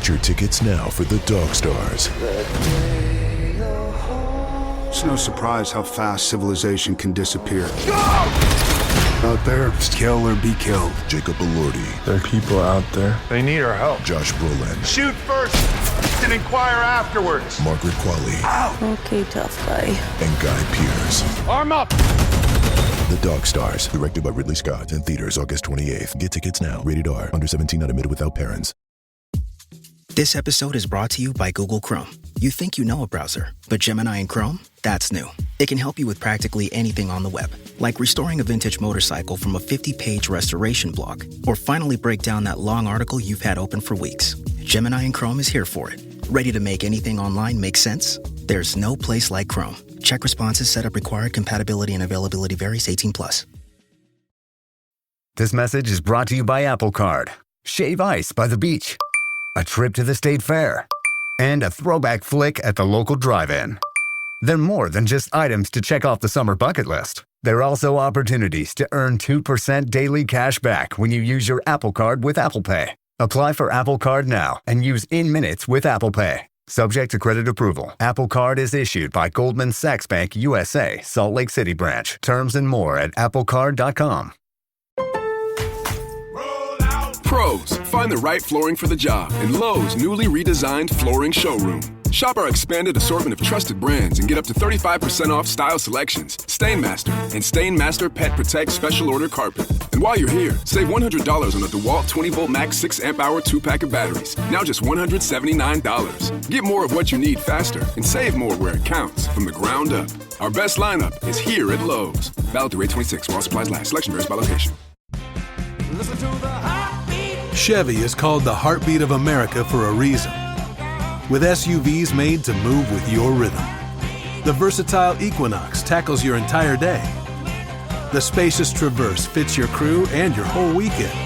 Get your tickets now for the Dog Stars. It's no surprise how fast civilization can disappear. Out there, it's kill or be killed. Jacob Elordi. There are people out there. They need our help. Josh Brolin. Shoot first and inquire afterwards. Margaret Qualley. Ow. Okay, tough guy. And Guy Pearce. Arm up. The Dog Stars. Directed by Ridley Scott. In theaters August 28th. Get tickets now. Rated R. Under 17, not admitted without parents. This episode is brought to you by Google Chrome. You think you know a browser, but Gemini and Chrome? That's new. It can help you with practically anything on the web, like restoring a vintage motorcycle from a 50-page restoration blog, or finally break down that long article you've had open for weeks. Gemini and Chrome is here for it. Ready to make anything online make sense? There's no place like Chrome. Check responses, setup required, compatibility and availability varies, 18+. This message is brought to you by Apple Card. Shave ice by the beach. A trip to the state fair. And a throwback flick at the local drive-in. They're more than just items to check off the summer bucket list. They're also opportunities to earn 2% daily cash back when you use your Apple Card with Apple Pay. Apply for Apple Card now and use in-minutes with Apple Pay. Subject to credit approval. Apple Card is issued by Goldman Sachs Bank USA, Salt Lake City branch. Terms and more at applecard.com. Pros, find the right flooring for the job in Lowe's newly redesigned flooring showroom. Shop our expanded assortment of trusted brands and get up to 35% off style selections, Stainmaster, and Stainmaster Pet Protect Special Order Carpet. And while you're here, save $100 on a DeWalt 20-volt max 6-amp-hour 2-pack of batteries, now just $179. Get more of what you need faster and save more where it counts from the ground up. Our best lineup is here at Lowe's. Valid through 8/26 while supplies last. Selection varies by location. Listen to the Chevy is called the heartbeat of America for a reason. With SUVs made to move with your rhythm. The versatile Equinox tackles your entire day. The spacious Traverse fits your crew and your whole weekend.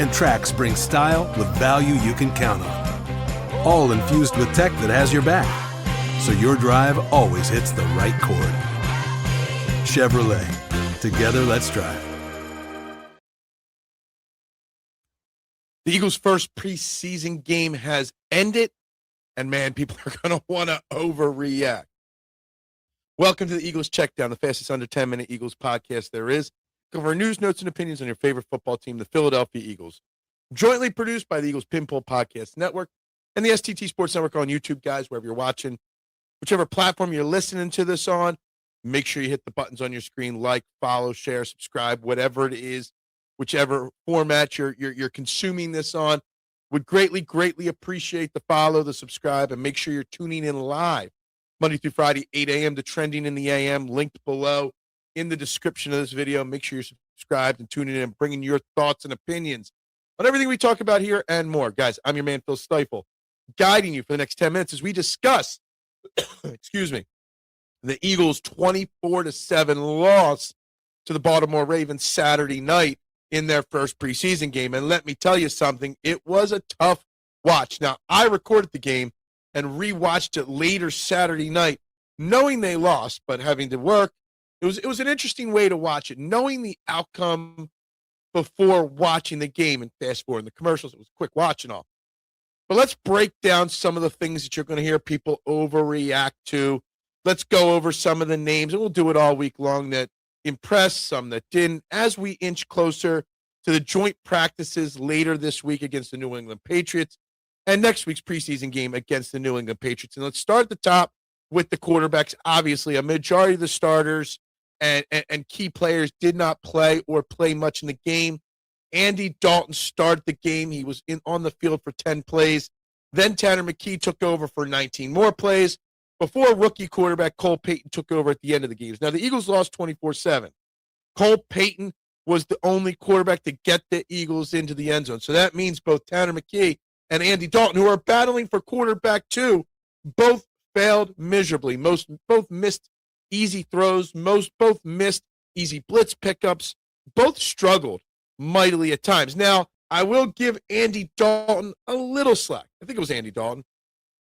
And Trax brings style with value you can count on. All infused with tech that has your back, so your drive always hits the right chord. Chevrolet. Together, let's drive. The Eagles' first preseason game has ended, and man, people are going to want to overreact. Welcome to the Eagles Checkdown, the fastest under 10-minute Eagles podcast there is. Cover news, notes, and opinions on your favorite football team, the Philadelphia Eagles. Jointly produced by the Eagles Pinpool Podcast Network and the STT Sports Network on YouTube, guys, wherever you're watching. Whichever platform you're listening to this on, make sure you hit the buttons on your screen, like, follow, share, subscribe, whatever it is. Whichever format you're consuming this on, would greatly appreciate the follow, the subscribe, and make sure you're tuning in live Monday through Friday, 8 a.m. to Trending in the AM, linked below in the description of this video. Make sure you're subscribed and tuning in and bringing your thoughts and opinions on everything we talk about here and more. Guys, I'm your man, Phil Stiefel, guiding you for the next 10 minutes as we discuss, the Eagles' 24-7 loss to the Baltimore Ravens Saturday night in their first preseason game. And let me tell you something, it was a tough watch. Now, I recorded the game and rewatched it later Saturday night, knowing they lost, but having to work. It was an interesting way to watch it, knowing the outcome before watching the game and fast forward in the commercials. It was a quick watch and all. But let's break down some of the things that you're going to hear people overreact to. Let's go over some of the names, and we'll do it all week long, that impressed, some that didn't, as we inch closer to the joint practices later this week against the New England Patriots and next week's preseason game against the New England Patriots. And let's start at the top with the quarterbacks. Obviously, a majority of the starters and key players did not play or play much in the game. Andy Dalton started the game. He was on the field for 10 plays. Then Tanner McKee took over for 19 more plays before rookie quarterback Cole Payton took over at the end of the games. Now, the Eagles lost 24-7. Cole Payton was the only quarterback to get the Eagles into the end zone. So that means both Tanner McKee and Andy Dalton, who are battling for quarterback too, both failed miserably. Both missed easy throws. Both missed easy blitz pickups. Both struggled mightily at times. Now, I will give Andy Dalton a little slack. I think it was Andy Dalton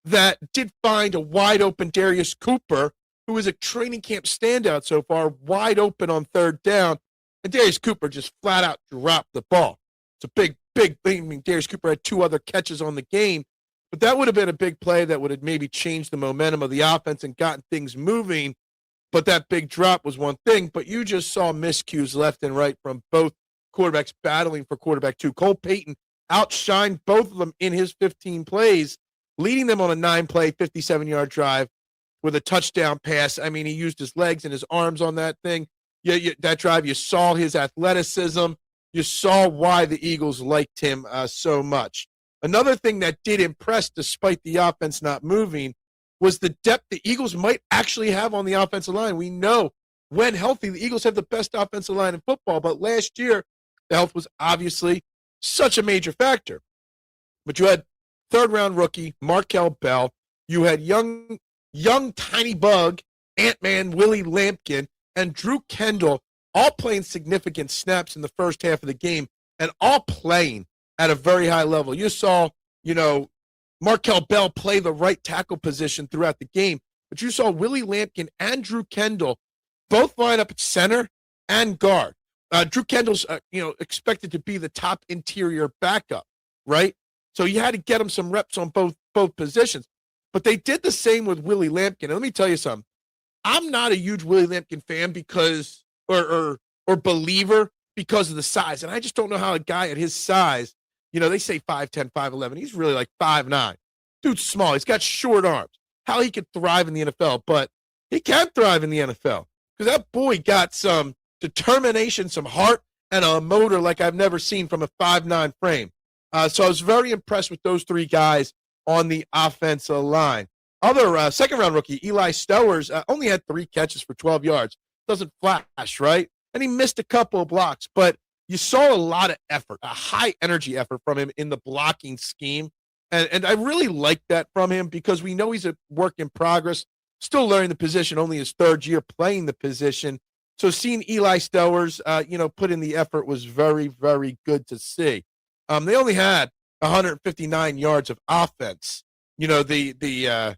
that did find a wide-open Darius Cooper, who is a training camp standout so far, wide open on third down, and Darius Cooper just flat-out dropped the ball. It's a big thing. I mean, Darius Cooper had 2 other catches on the game, But that would have been a big play that would have maybe changed the momentum of the offense and gotten things moving. But that big drop was one thing. But you just saw miscues left and right from both quarterbacks battling for quarterback 2. Cole Payton outshined both of them in his 15 plays, leading them on a 9-play, 57-yard drive with a touchdown pass. I mean, he used his legs and his arms on that thing. That drive, you saw his athleticism. You saw why the Eagles liked him so much. Another thing that did impress, despite the offense not moving, was the depth the Eagles might actually have on the offensive line. We know when healthy, the Eagles have the best offensive line in football, but last year, the health was obviously such a major factor. But you had third-round rookie Markel Bell. You had young tiny bug, Ant-Man Willie Lampkin, and Drew Kendall all playing significant snaps in the first half of the game and all playing at a very high level. You saw, Markel Bell play the right tackle position throughout the game, but you saw Willie Lampkin and Drew Kendall both line up at center and guard. Drew Kendall's, expected to be the top interior backup, right? So you had to get him some reps on both positions. But they did the same with Willie Lampkin. And let me tell you something. I'm not a huge Willie Lampkin fan because, or believer because of the size. And I just don't know how a guy at his size, they say 5'10", 5'11". He's really like 5'9". Dude's small. He's got short arms. How he could thrive in the NFL, but he can thrive in the NFL because that boy got some determination, some heart, and a motor like I've never seen from a 5'9" frame. So I was very impressed with those three guys on the offensive line. Other second-round rookie, Eli Stowers, only had 3 catches for 12 yards. Doesn't flash, right? And he missed a couple of blocks, but you saw a lot of effort, a high-energy effort from him in the blocking scheme. And I really like that from him because we know he's a work in progress, still learning the position, only his 3rd year playing the position. So seeing Eli Stowers, put in the effort was very, very good to see. They only had 159 yards of offense, the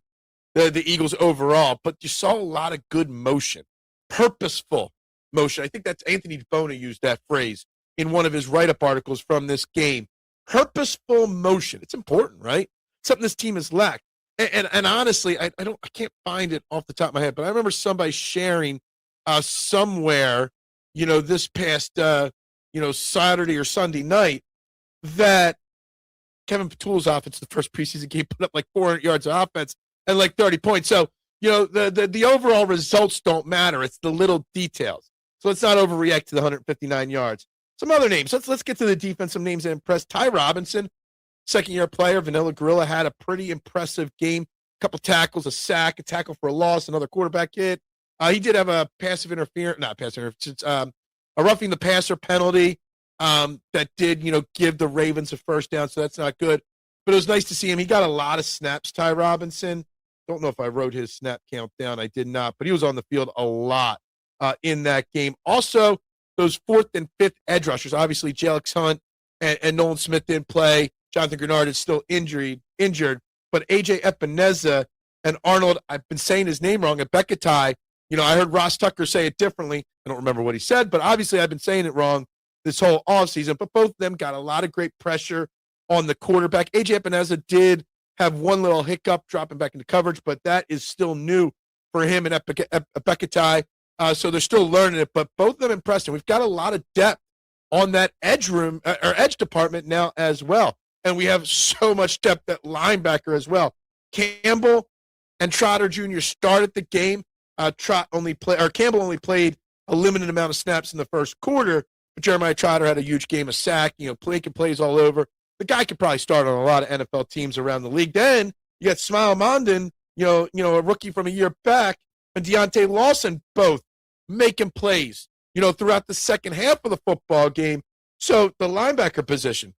Eagles overall, but you saw a lot of good motion, purposeful motion. I think that's Anthony Bona used that phrase in one of his write-up articles from this game. Purposeful motion. It's important, right? Something this team has lacked. And honestly, I can't find it off the top of my head, but I remember somebody sharing somewhere, this past Saturday or Sunday night, that Kevin Patul's offense, the first preseason game, put up like 400 yards of offense and like 30 points. So, the overall results don't matter. It's the little details. So let's not overreact to the 159 yards. Some other names. Let's get to the defensive names that impressed. Ty Robinson, second-year player, Vanilla Gorilla, had a pretty impressive game. A couple tackles, a sack, a tackle for a loss, another quarterback hit. He did have a a roughing the passer penalty that did, give the Ravens a first down, so that's not good. But it was nice to see him. He got a lot of snaps, Ty Robinson. Don't know if I wrote his snap count down. I did not, but he was on the field a lot in that game. Also, those 4th and 5th edge rushers, obviously Jalix Hunt and Nolan Smith didn't play. Jonathan Grenard is still injured, but AJ Epineza and Arnold, I've been saying his name wrong, Ebiketie, I heard Ross Tucker say it differently. I don't remember what he said, but obviously I've been saying it wrong this whole offseason. But both of them got a lot of great pressure on the quarterback. AJ Epineza did have one little hiccup dropping back into coverage, but that is still new for him and Ebiketie. So they're still learning it, but both of them impressed. And we've got a lot of depth on that edge department now as well. And we have so much depth at linebacker as well. Campbell and Trotter Jr. started the game. Campbell only played a limited amount of snaps in the first quarter, but Jeremiah Trotter had a huge game, a sack, making plays all over. The guy could probably start on a lot of NFL teams around the league. Then you got Smile Mondon, a rookie from a year back, and Deontay Lawson both making plays, throughout the second half of the football game. So the linebacker position,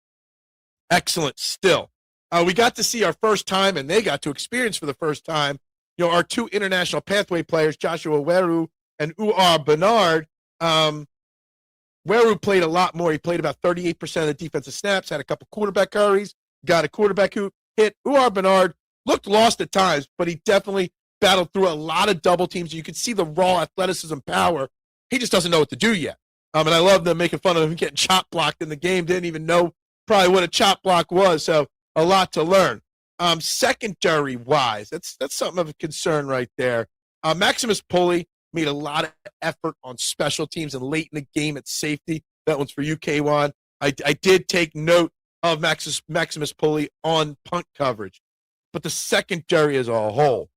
excellent still. We got to see our first time, and they got to experience for the first time, our 2 international pathway players, Joshua Weru and Uar Bernard. Weru played a lot more. He played about 38% of the defensive snaps, had a couple quarterback hurries, got a quarterback who hit. Uar Bernard looked lost at times, but he definitely battled through a lot of double teams. You could see the raw athleticism power. He just doesn't know what to do yet. And I love them making fun of him getting chop blocked in the game. Didn't even know probably what a chop block was. So a lot to learn. Secondary wise, that's something of a concern right there. Maximus Pulley made a lot of effort on special teams and late in the game at safety. That one's for you, K1. I did take note of Maximus Pulley on punt coverage, but the secondary as a whole,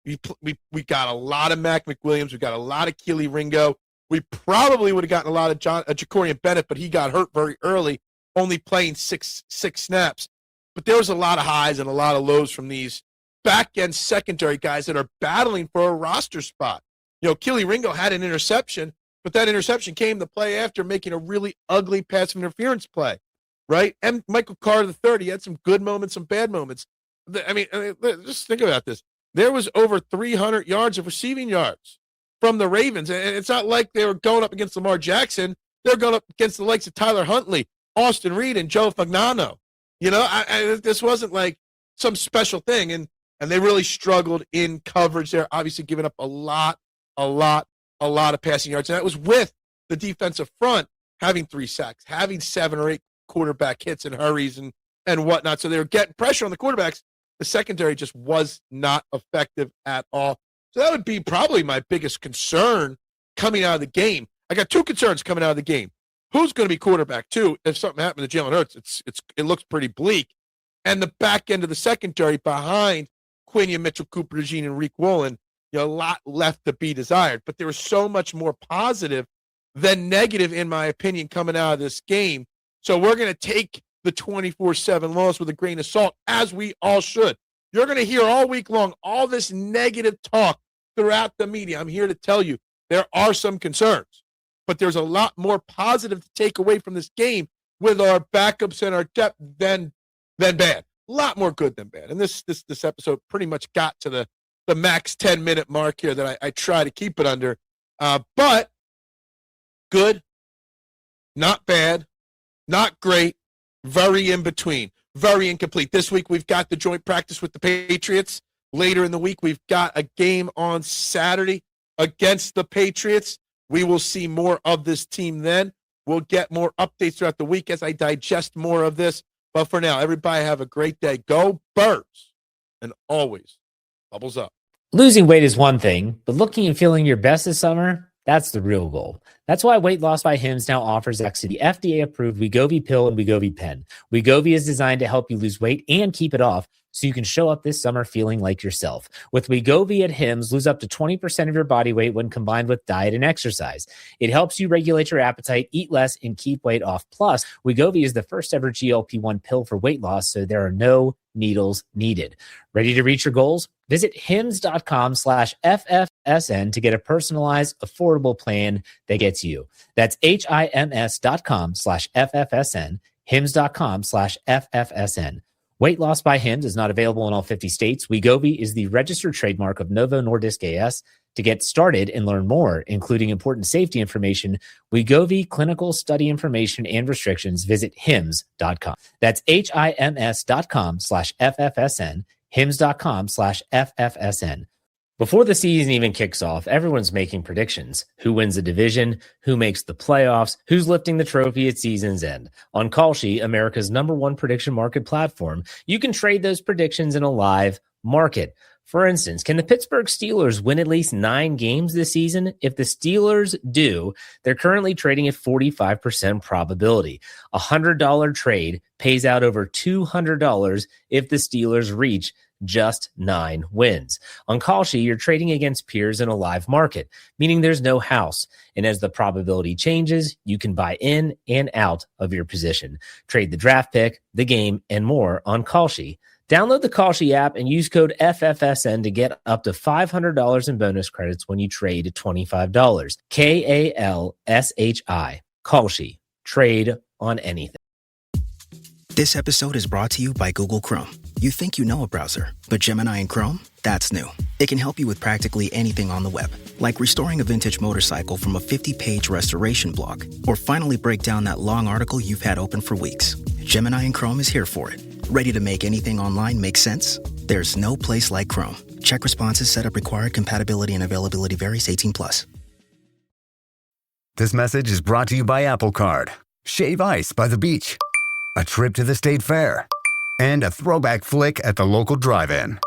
we got a lot of Mac McWilliams, we got a lot of Keely Ringo. We probably would have gotten a lot of Jacorian Bennett, but he got hurt very early, only playing six snaps. But there was a lot of highs and a lot of lows from these back-end secondary guys that are battling for a roster spot. You know, Keely Ringo had an interception, but that interception came the play after making a really ugly pass interference play, right? And Michael Carter III, he had some good moments, some bad moments. I mean, just think about this. There was over 300 yards of receiving yards from the Ravens, and it's not like they were going up against Lamar Jackson. They're going up against the likes of Tyler Huntley, Austin Reed, and Joe Fagnano. You know, this wasn't like some special thing, and they really struggled in coverage there, obviously giving up a lot of passing yards, and that was with the defensive front having 3 sacks, having 7 or 8 quarterback hits and hurries and whatnot, so they were getting pressure on the quarterbacks. The secondary just was not effective at all. So that would be probably my biggest concern coming out of the game. I got 2 concerns coming out of the game. Who's going to be quarterback 2? If something happened to Jalen Hurts, it looks pretty bleak. And the back end of the secondary behind Quinion Mitchell, Cooper DeJean, and Reek Woolen, you know, a lot left to be desired. But there was so much more positive than negative, in my opinion, coming out of this game. So we're going to take the 24-7 loss with a grain of salt, as we all should. You're going to hear all week long all this negative talk throughout the media. I'm here to tell you there are some concerns, but there's a lot more positive to take away from this game with our backups and our depth than bad. A lot more good than bad. And this episode pretty much got to the max 10-minute mark here that I try to keep it under. But good, not bad, not great, very in between, very incomplete. This week we've got the joint practice with the Patriots. Later in the week we've got a game on Saturday against the Patriots. We will see more of this team then. We'll get more updates throughout the week as I digest more of this. But for now, everybody have a great day. Go Birds. And always, bubbles up. Losing weight is one thing, but looking and feeling your best this summer, that's the real goal. That's why Weight Loss by Hims now offers the FDA-approved Wegovy pill and Wegovy pen. Wegovy is designed to help you lose weight and keep it off so you can show up this summer feeling like yourself. With Wegovy at Hims, lose up to 20% of your body weight when combined with diet and exercise. It helps you regulate your appetite, eat less, and keep weight off. Plus, Wegovy is the first ever GLP-1 pill for weight loss, so there are no needles needed. Ready to reach your goals? Visit hims.com/FFSN to get a personalized, affordable plan that gets you. That's HIMS.com/FFSN, hims.com/FFSN. Weight Loss by Hims is not available in all 50 states. Wegovy is the registered trademark of Novo Nordisk AS. To get started and learn more, including important safety information, Wegovy clinical study information and restrictions, visit hims.com. That's HIMS.com/FFSN, hims.com/FFSN. Before the season even kicks off, everyone's making predictions. Who wins the division? Who makes the playoffs? Who's lifting the trophy at season's end? On Kalshi, America's #1 prediction market platform, you can trade those predictions in a live market. For instance, can the Pittsburgh Steelers win at least 9 games this season? If the Steelers do, they're currently trading at 45% probability. A $100 trade pays out over $200 if the Steelers reach just 9 wins. On Kalshi, you're trading against peers in a live market, meaning there's no house. And as the probability changes, you can buy in and out of your position. Trade the draft pick, the game, and more on Kalshi. Download the Kalshi app and use code FFSN to get up to $500 in bonus credits when you trade $25. KALSHI. Kalshi. Trade on anything. This episode is brought to you by Google Chrome. You think you know a browser, but Gemini and Chrome? That's new. It can help you with practically anything on the web, like restoring a vintage motorcycle from a 50-page restoration blog, or finally break down that long article you've had open for weeks. Gemini and Chrome is here for it. Ready to make anything online make sense? There's no place like Chrome. Check responses, setup required, compatibility and availability varies, 18+. This message is brought to you by Apple Card. Shave ice by the beach. A trip to the state fair. and a throwback flick at the local drive-in.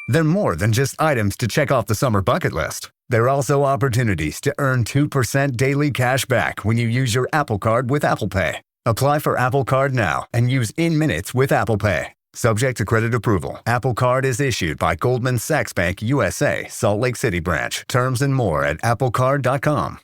They're more than just items to check off the summer bucket list. They're also opportunities to earn 2% daily cash back when you use your Apple Card with Apple Pay. Apply for Apple Card now and use in minutes with Apple Pay. Subject to credit approval. Apple Card is issued by Goldman Sachs Bank USA, Salt Lake City branch. Terms and more at applecard.com.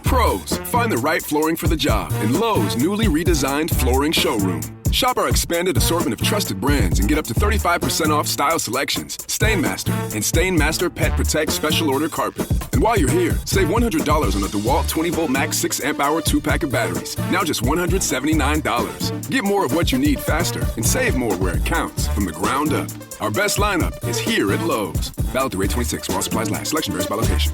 Pros, find the right flooring for the job in Lowe's newly redesigned flooring showroom. Shop our expanded assortment of trusted brands and get up to 35% off style selections, Stainmaster, and Stainmaster Pet Protect Special Order Carpet. And while you're here, save $100 on a DeWalt 20-volt max 6-amp-hour 2-pack of batteries. Now just $179. Get more of what you need faster and save more where it counts from the ground up. Our best lineup is here at Lowe's. Valid through 8/26 while supplies last. Selection varies by location.